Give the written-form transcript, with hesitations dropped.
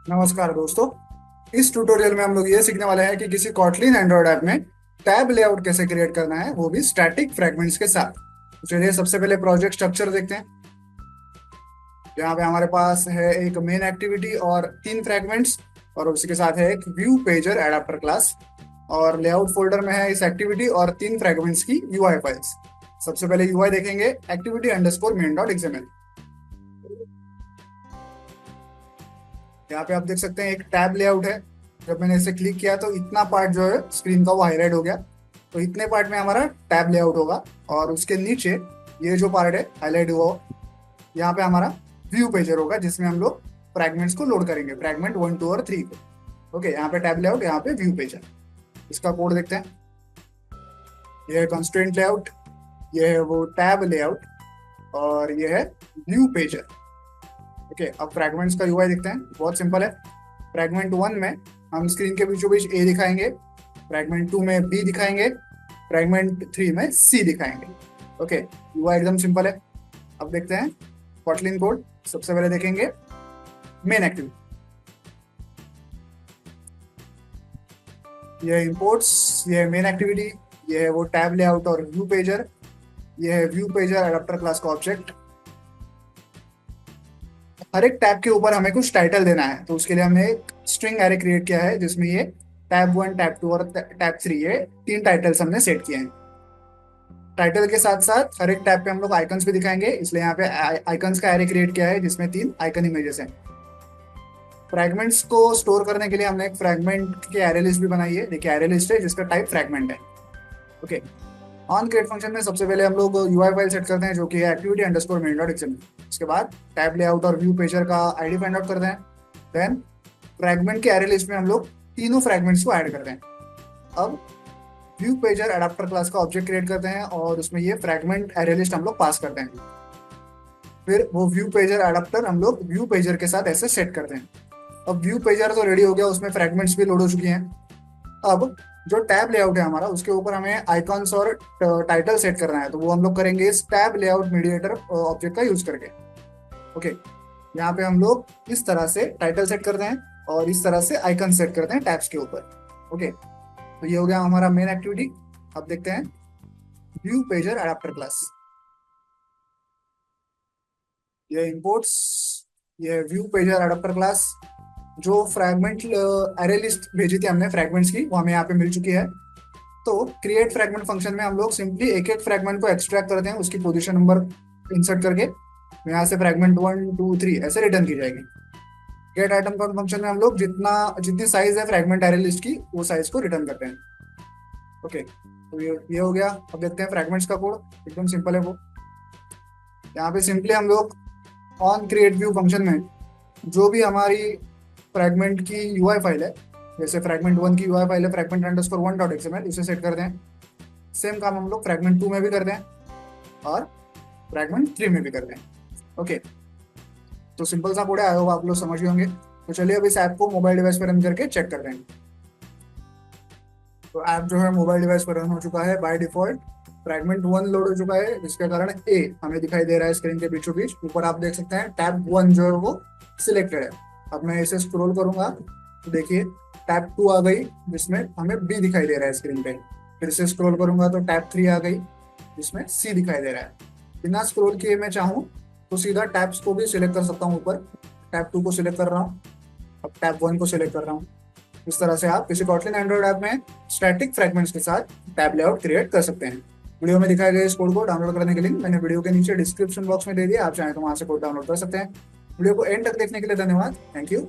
नमस्कार दोस्तों। इस ट्यूटोरियल में हम लोग ये सीखने वाले हैं कि किसी कॉटलिन एंड्रॉयड ऐप में टैब लेआउट कैसे क्रिएट करना है, वो भी स्टैटिक फ्रैगमेंट्स के साथ। तो चलिए सबसे पहले प्रोजेक्ट स्ट्रक्चर देखते हैं। यहाँ पे हमारे पास है एक मेन एक्टिविटी और तीन फ्रैगमेंट्स, और उसी के साथ है एक व्यू पेजर एडाप्टर क्लास। और लेआउट फोल्डर में है इस एक्टिविटी और तीन फ्रैगमेंट्स की यूआई फाइल्स। सबसे पहले यूआई देखेंगे, activity underscore main dot XML. यहाँ पे आप देख सकते हैं एक टैब लेआउट है। जब मैंने इसे क्लिक किया तो इतना पार्ट जो है स्क्रीन का वो हाईलाइट हो गया। तो इतने पार्ट में हमारा टैब लेआउट होगा, और उसके नीचे ये जो पार्ट है हाईलाइट हुआ यहाँ पे हमारा व्यू पेजर होगा, जिसमें हम लोग फ्रैगमेंट्स को लोड करेंगे, फ्रैगमेंट 1 2 और 3 को। ओके, यहाँ पे टैब लेआउट, यहाँ पे व्यू पेजर। इसका कोड देखते हैं। ये है कंस्ट्रेंट लेआउट, ये है वो टैब लेआउट, और ये है व्यू पेजर। ओके, अब फ्रैगमेंट्स का यूआई देखते हैं। बहुत सिंपल है। फ्रैगमेंट 1 में हम स्क्रीन के बीचों बीच ए दिखाएंगे, फ्रैगमेंट 2 में बी दिखाएंगे, फ्रैगमेंट 3 में सी दिखाएंगे। ओके, यूआई एकदम सिंपल है। अब देखते हैं कॉटलिन कोड। सबसे पहले देखेंगे मेन एक्टिविटी, ये इंपोर्ट्स, ये है मेन एक्टिविटी, ये है वो टैब लेआउट और व्यू पेजर, ये है व्यू पेजर एडाप्टर क्लास का ऑब्जेक्ट। हर एक टैब के ऊपर हमें कुछ टाइटल देना है, तो उसके लिए हमने एक स्ट्रिंग एरे क्रिएट किया है, जिसमें ये टैब 1 टैब 2 और टैब 3, ये तीन टाइटल्स हमने सेट किए हैं। टाइटल के साथ साथ हर एक टैब पे हम लोग आइकन्स भी दिखाएंगे, इसलिए यहाँ पे आइकन्स का एरे क्रिएट किया है, जिसमें तीन आइकन इमेजेस हैं। फ्रैगमेंट्स को स्टोर करने के लिए हमने एक फ्रैगमेंट की एरे लिस्ट भी बनाई है। देखिए एरे लिस्ट है जिसका टाइप फ्रैगमेंट है। ओके, ऑन क्रिएट फंक्शन में सबसे पहले हम लोग यूआई फाइल सेट करते हैं, जो कि है activity underscore main dot XML. उसके बाद टैब लेआउट और व्यू पेजर का आईडी फाइंड आउट करते हैं। देन फ्रैगमेंट के एरे लिस्ट में हम लोग तीनों फ्रैगमेंट्स को ऐड करते हैं। अब व्यू पेजर एडाप्टर क्लास का ऑब्जेक्ट क्रिएट करते हैं, और उसमें ये फ्रैगमेंट एरे लिस्ट हम लोग पास करते हैं। फिर वो व्यू पेजर एडाप्टर हम लोग व्यू पेजर के साथ ऐसे सेट करते हैं। अब व्यू पेजर तो रेडी हो गया, उसमें फ्रैगमेंट्स भी लोड हो चुकी हैं। अब जो टैब लेआउट है हमारा, उसके ऊपर हमें आइकॉन्स और टाइटल सेट करना है, तो वो हम लोग करेंगे इस टैब लेआउट मीडिएटर ऑब्जेक्ट का यूज करके। ओके, यहाँ पे हम लोग इस तरह से टाइटल सेट करते हैं और इस तरह से आइकन सेट करते हैं टैब्स के ऊपर। ओके, तो ये हो गया हमारा मेन एक्टिविटी। अब देखते हैं व्यू पेजर एडाप्टर क्लास। ये इंपोर्ट्स, ये व्यू पेजर एडाप्टर क्लास। जो फ्रैगमेंट एरे लिस्ट भेजी थी हमने फ्रैगमेंट्स की, वो हमें यहाँ पे मिल चुकी है। तो क्रिएट फ्रैगमेंट फंक्शन में हम लोग सिंपली एक एक फ्रैगमेंट को एक्सट्रैक्ट करते हैं, उसकी पोजीशन नंबर इंसर्ट करके यहाँ से फ्रैगमेंट 1 2 3 ऐसे रिटर्न की जाएगी। गेट आइटम काउंट फंक्शन में हम लोग जितनी साइज है फ्रैगमेंट एरे लिस्ट की, वो साइज को रिटर्न करते हैं। ओके, तो ये हो गया। अब देखते हैं फ्रैगमेंट्स का कोड। एकदम सिंपल है वो। यहाँ पे सिंपली हम लोग ऑन क्रिएट व्यू फंक्शन में जो भी हमारी फ्रैगमेंट की यूआई फाइल है, जैसे फ्रैगमेंट 1 की यूआई फाइल है फ्रैगमेंट अंडरस्कोर 1 डॉट एक्सएमएल, उसे सेट कर दें। सेम काम हम लोग फ्रैगमेंट 2 में भी कर दें और फ्रैगमेंट 3 में भी कर दें। ओके, तो सिंपल सा कोड है, आई होप आप लोग समझ गए होंगे। तो चलिए अब इस ऐप को मोबाइल डिवाइस पर रन करके चेक कर देंगे। तो ऐप जो है मोबाइल डिवाइस पर रन हो चुका है बाय डिफॉल्ट। फ्रैगमेंट 1 लोड हो चुका है, जिसके कारण ए हमें दिखाई दे रहा है स्क्रीन के बीचों बीच। ऊपर आप देख सकते हैं टैब 1 जो है वो सिलेक्टेड है। अब मैं इसे स्क्रॉल करूंगा तो देखिए टैब 2 आ गई, जिसमें हमें बी दिखाई दे रहा है स्क्रीन पे। फिर से स्क्रॉल करूंगा तो टैब 3 आ गई, जिसमें सी दिखाई दे रहा है। बिना स्क्रॉल किए मैं चाहूँ तो सीधा टैब्स को भी सिलेक्ट कर सकता हूँ। ऊपर टैब 2 को सिलेक्ट कर रहा हूँ, अब टैब 1 को सिलेक्ट कर रहा हूँ। इस तरह से आप किसी कॉटलिन एंड्रॉइड ऐप में स्टैटिक फ्रैगमेंट्स के साथ टैब लेआउट क्रिएट कर सकते हैं। वीडियो में दिखाए गए इस कोड को डाउनलोड करने के लिंक मैंने वीडियो के नीचे डिस्क्रिप्शन बॉक्स में दे दिया, आप चाहें तो वहां से कोड डाउनलोड कर सकते हैं। वीडियो को एंड तक देखने के लिए धन्यवाद। Thank you.